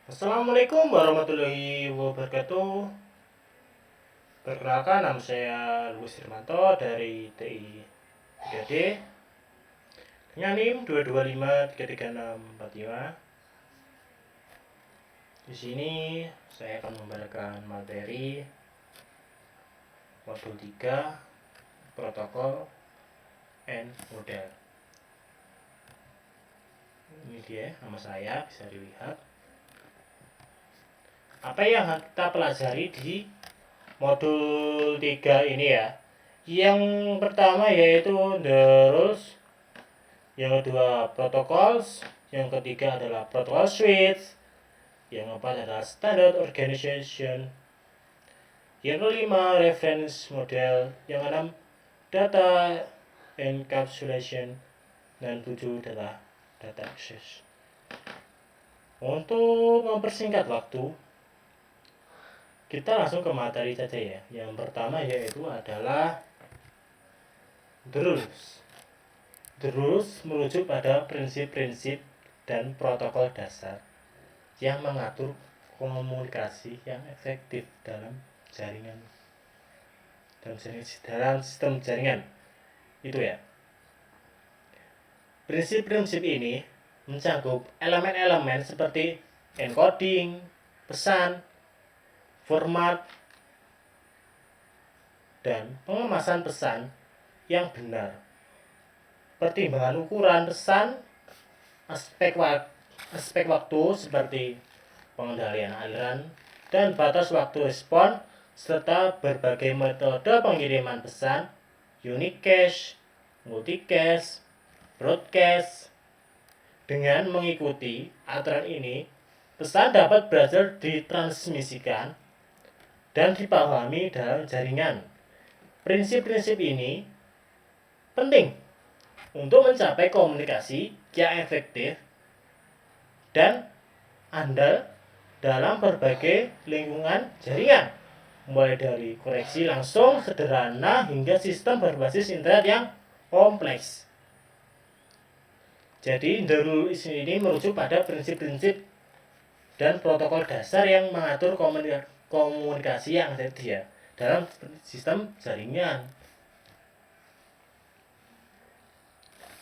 Assalamualaikum warahmatullahi wabarakatuh. Perkenalkan, nama saya Luis Hermanto dari TI 3D dengan NIM 2253365. Di sini saya akan memberikan materi modul 3 protokol and model. Ini dia nama saya, bisa dilihat. Apa yang kita pelajari di modul 3 ini ya? Yang pertama yaitu the rules, yang kedua protocols, yang ketiga adalah protocol suites, yang keempat adalah standard organization, yang kelima reference model, yang keenam data encapsulation, dan 7 adalah data access. Untuk mempersingkat waktu, kita langsung ke materi saja ya. Yang pertama yaitu adalah the rules. The rules merujuk pada prinsip-prinsip dan protokol dasar yang mengatur komunikasi yang efektif dalam jaringan, dalam sistem jaringan itu ya. Prinsip-prinsip ini mencakup elemen-elemen seperti encoding, pesan, format, dan pengemasan pesan yang benar, pertimbangan ukuran pesan, aspek waktu seperti pengendalian aliran dan batas waktu respon, serta berbagai metode pengiriman pesan, unicast, multicast, broadcast. Dengan mengikuti aturan ini, pesan dapat berhasil ditransmisikan dan dipahami dalam jaringan. Prinsip-prinsip ini penting untuk mencapai komunikasi yang efektif dan andal dalam berbagai lingkungan jaringan, mulai dari koneksi langsung sederhana hingga sistem berbasis internet yang kompleks. Jadi, the rules ini merujuk pada prinsip-prinsip dan protokol dasar yang mengatur komunikasi yang efektif ya, dalam sistem jaringan.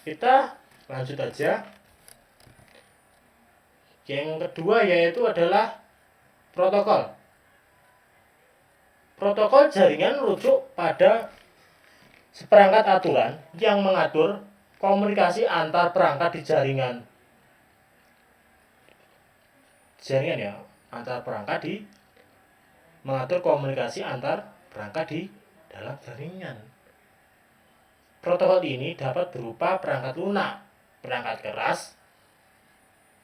Kita lanjut aja. Yang kedua yaitu adalah protokol. Protokol jaringan merujuk pada seperangkat aturan yang mengatur komunikasi antar perangkat di jaringan. Ya, antar perangkat mengatur komunikasi antar perangkat di dalam jaringan. Protokol ini dapat berupa perangkat lunak, perangkat keras,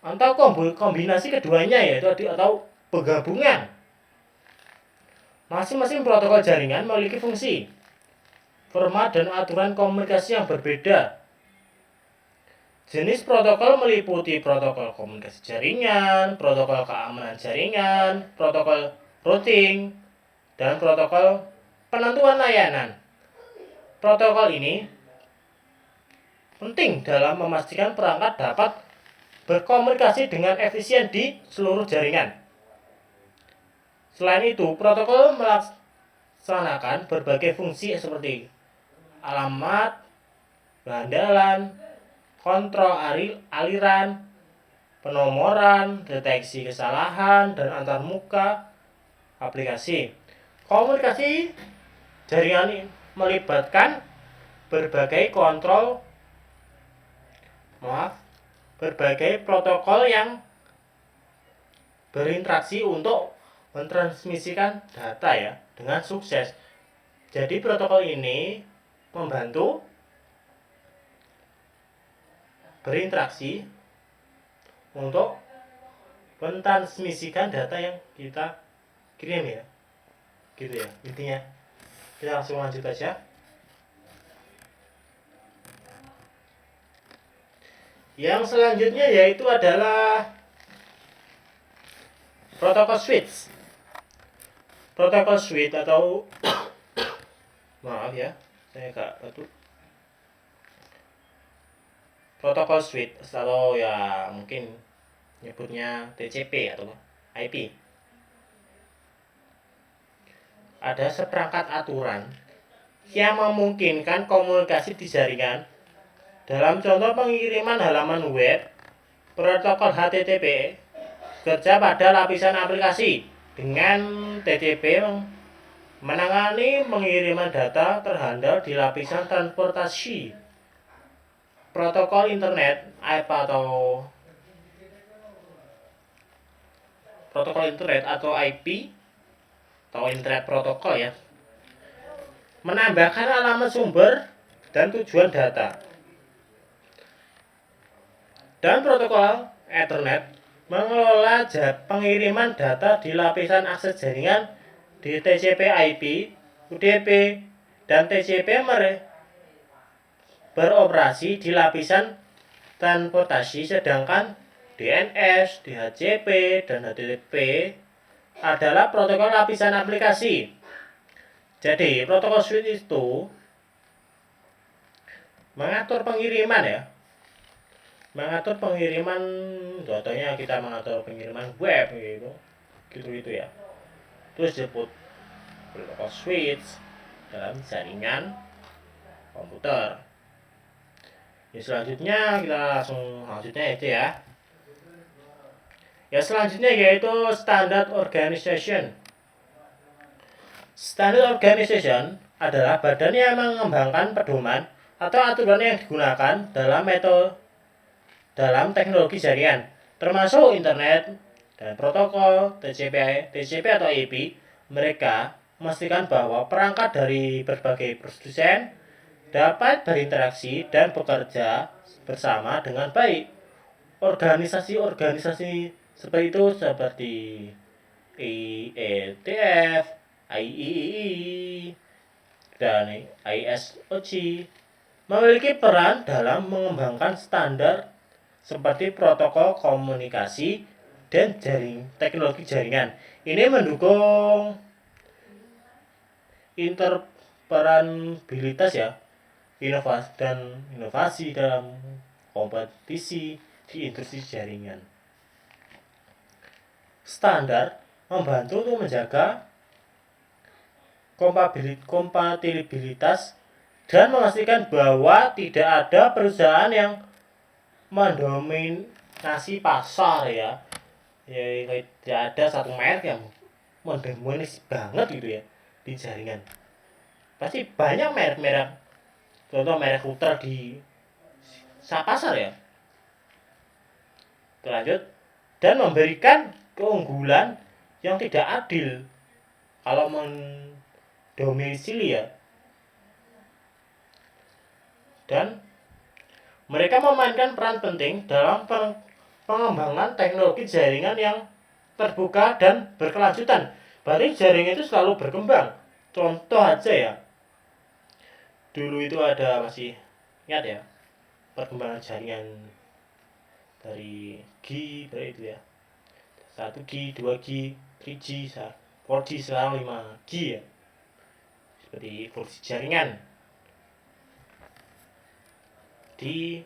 atau kombinasi keduanya yaitu atau penggabungan. Masing-masing protokol jaringan memiliki fungsi, format, dan aturan komunikasi yang berbeda. Jenis protokol meliputi protokol komunikasi jaringan, protokol keamanan jaringan, protokol routing, dan protokol penentuan layanan. Protokol ini penting dalam memastikan perangkat dapat berkomunikasi dengan efisien di seluruh jaringan. Selain itu, protokol melaksanakan berbagai fungsi seperti alamat, bandalan, kontrol aliran, penomoran, deteksi kesalahan, dan antarmuka aplikasi. Komunikasi jaringan ini melibatkan berbagai protokol yang berinteraksi untuk mentransmisikan data ya dengan sukses. Jadi protokol ini membantu berinteraksi untuk mentransmisikan data yang kita kirim ya, gitu ya intinya. Kita langsung lanjut aja. Yang selanjutnya yaitu adalah protokol switch. Protokol switch atau maaf ya, saya agak batuk. Protokol switch atau ya mungkin nyebutnya TCP atau IP. Ada seperangkat aturan yang memungkinkan komunikasi di jaringan. Dalam contoh pengiriman halaman web, protokol HTTP bekerja pada lapisan aplikasi dengan TCP menangani pengiriman data terhandal di lapisan transportasi. Protokol internet atau IP atau internet protokol ya, menambahkan alamat sumber dan tujuan data. Dan protokol Ethernet mengelola pengiriman data di lapisan akses jaringan di TCP/IP, UDP, dan TCP beroperasi di lapisan transportasi, sedangkan DNS, DHCP, dan HTTP adalah protokol lapisan aplikasi. Jadi protokol switch itu mengatur pengiriman ya, contohnya kita mengatur pengiriman web gitu ya. Terus disebut protokol switch dalam jaringan komputer. Ya selanjutnya kita langsung itu ya. Selanjutnya yaitu Standard Organization. Standard Organization adalah badan yang mengembangkan pedoman atau aturan yang digunakan dalam teknologi jaringan, termasuk internet dan protokol TCP atau IP. Mereka memastikan bahwa perangkat dari berbagai produsen dapat berinteraksi dan bekerja bersama dengan baik. Organisasi seperti IETF, IEEE, dan ISOC memiliki peran dalam mengembangkan standar seperti protokol komunikasi dan teknologi jaringan. Ini mendukung interoperabilitas ya, inovasi dalam kompetisi di industri jaringan. Standar membantu untuk menjaga kompatibilitas dan memastikan bahwa tidak ada perusahaan yang mendominasi pasar ya. Tidak ada satu merek yang mendominasi banget gitu ya di jaringan. Pasti banyak merek-merek, contoh merek router di pasar ya. Lanjut, dan memberikan keunggulan yang tidak adil kalau mendomisili ya. Dan mereka memainkan peran penting dalam pengembangan teknologi jaringan yang terbuka dan berkelanjutan. Berarti jaringan itu selalu berkembang. Contoh aja ya, dulu itu ada, masih ingat ya, perkembangan jaringan dari G berarti itu ya, 1G, 2G, 3G, 4G, sekarang 5G ya. Seperti evolusi jaringan. Di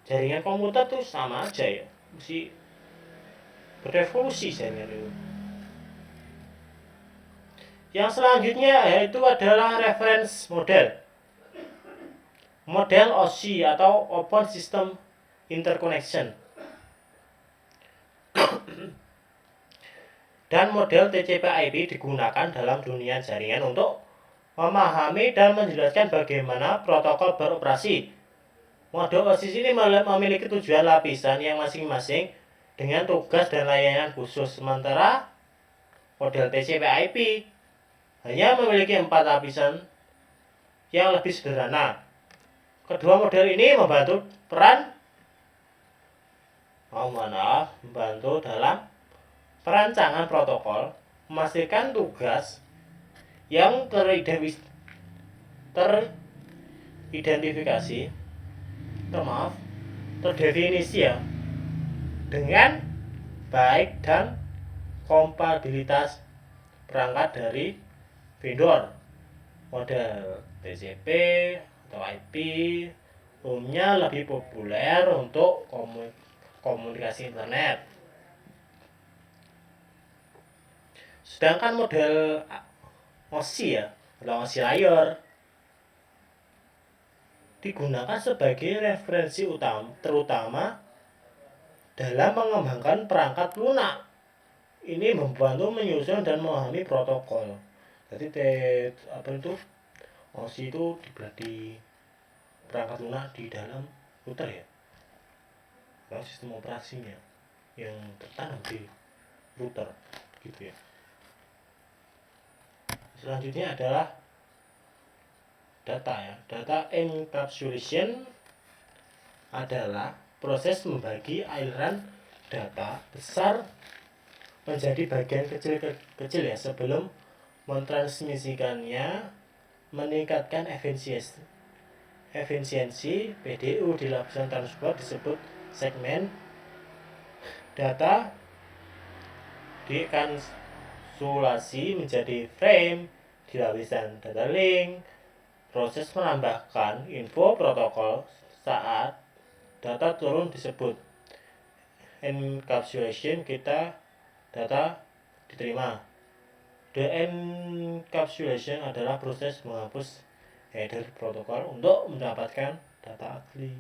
jaringan komputer tuh sama aja ya, mesti berevolusi jaringan itu. Yang selanjutnya yaitu adalah reference model OSI atau Open System Interconnection, dan model TCP/IP digunakan dalam dunia jaringan untuk memahami dan menjelaskan bagaimana protokol beroperasi. Model OSI ini memiliki tujuan lapisan yang masing-masing dengan tugas dan layanan khusus, sementara model TCP/IP hanya memiliki 4 lapisan yang lebih sederhana. Kedua model ini membantu dalam perancangan protokol, memastikan tugas yang terdefinisi ya dengan baik dan kompatibilitas perangkat dari vendor. Model TCP atau IP umumnya lebih populer untuk komunikasi internet. Sedangkan model OSI ya, atau OSI layar digunakan sebagai referensi utama, terutama dalam mengembangkan perangkat lunak. Ini membantu menyusun dan memahami protokol. Jadi OSI itu di perangkat lunak di dalam router ya. Lalu sistem operasinya yang tertanam di router gitu ya. Selanjutnya adalah data ya. Data encapsulation adalah proses membagi aliran data besar menjadi bagian kecil ya sebelum mentransmisikannya. Meningkatkan efisiensi PDU di lapisan transport disebut segmen. Data dikansulasi menjadi frame di lapisan data link. Proses menambahkan info protokol saat data turun disebut encapsulation. Data diterima. The encapsulation adalah proses menghapus header protokol untuk mendapatkan data asli.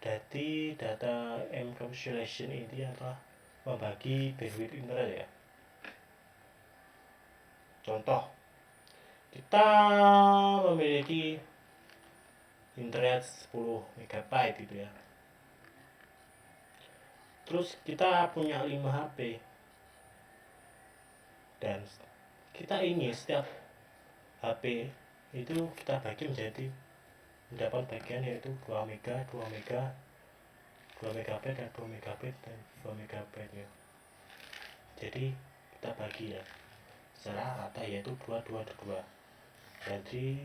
Jadi data encapsulation ini adalah membagi bandwidth internet ya. Contoh, kita memiliki internet 10 MB gitu ya. Terus kita punya 5 HP. Dan kita ingin setiap HP itu kita bagi menjadi mendapat bagian yaitu 2 MB, 2 MB, 2 MB dan 2 MB dan 2 MB ya. Jadi kita bagi ya secara rata yaitu 2 2 2. Jadi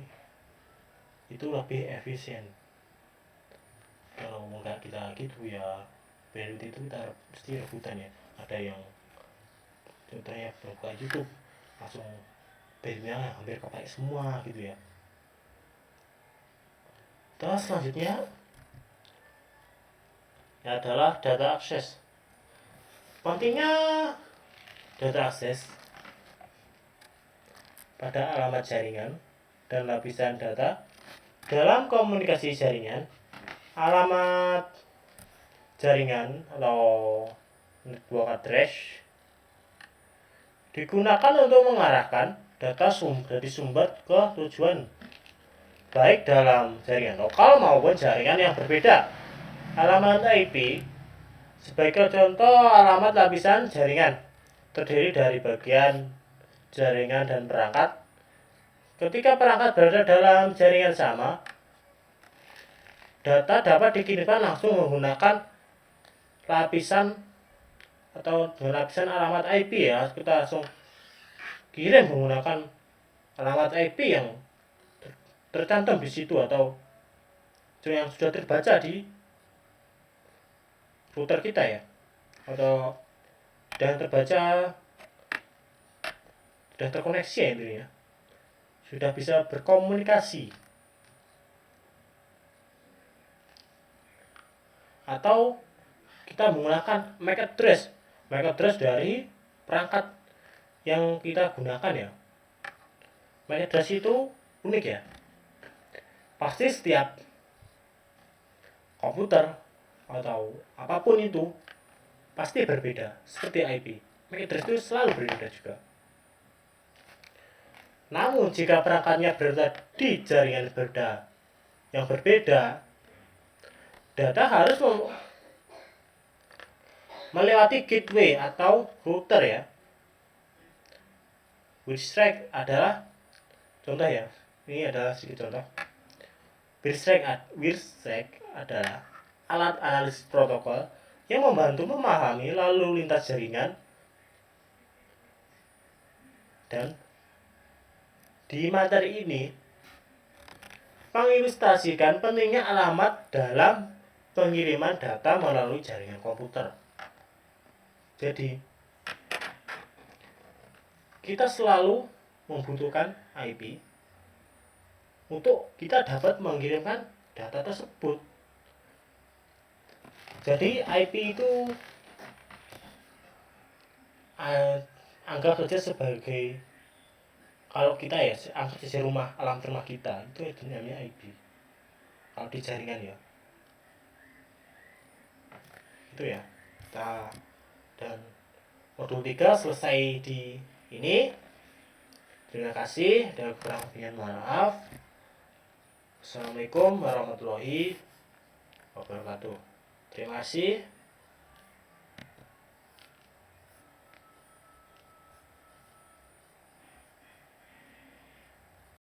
itu lebih efisien. Kalau enggak kita gitu ya bandwidth itu kita mesti rebutan ya. Ada yang contohnya buka YouTube langsung bandnya hampir kepakai semua gitu ya. Terus selanjutnya adalah data akses. Pentingnya data akses pada alamat jaringan dan lapisan data dalam komunikasi jaringan. Alamat jaringan atau network address digunakan untuk mengarahkan data dari sumber ke tujuan, baik dalam jaringan lokal maupun jaringan yang berbeda. Alamat IP sebagai contoh alamat lapisan jaringan terdiri dari bagian jaringan dan perangkat. Ketika perangkat berada dalam jaringan sama, data dapat dikirimkan langsung menggunakan lapisan atau lapisan alamat IP ya. Kita langsung kirim menggunakan alamat IP yang tercantum di situ atau yang sudah terbaca di router kita ya, atau sudah terbaca, sudah terkoneksi ya intinya, sudah bisa berkomunikasi. Atau kita menggunakan MAC address dari perangkat yang kita gunakan ya. MAC address itu unik ya. Pasti setiap komputer atau apapun itu pasti berbeda seperti IP. MAC address itu selalu berbeda juga. Namun jika perangkatnya berada di jaringan yang berbeda, data harus melewati gateway atau router ya. Bridge adalah contoh ya. Ini adalah sedikit contoh. Bridge adalah alat analisis protokol yang membantu memahami lalu lintas jaringan. Dan di materi ini mengilustrasikan pentingnya alamat dalam pengiriman data melalui jaringan komputer. Jadi kita selalu membutuhkan IP untuk kita dapat mengirimkan data tersebut. Jadi IP itu anggap saja sebagai, kalau kita ya anggap saja alam rumah kita itu namanya IP kalau di jaringan ya, itu ya. Kita dan modul 3 selesai di ini. Terima kasih, dan kurang lebihnya maaf. Assalamualaikum warahmatullahi wabarakatuh. Terima kasih.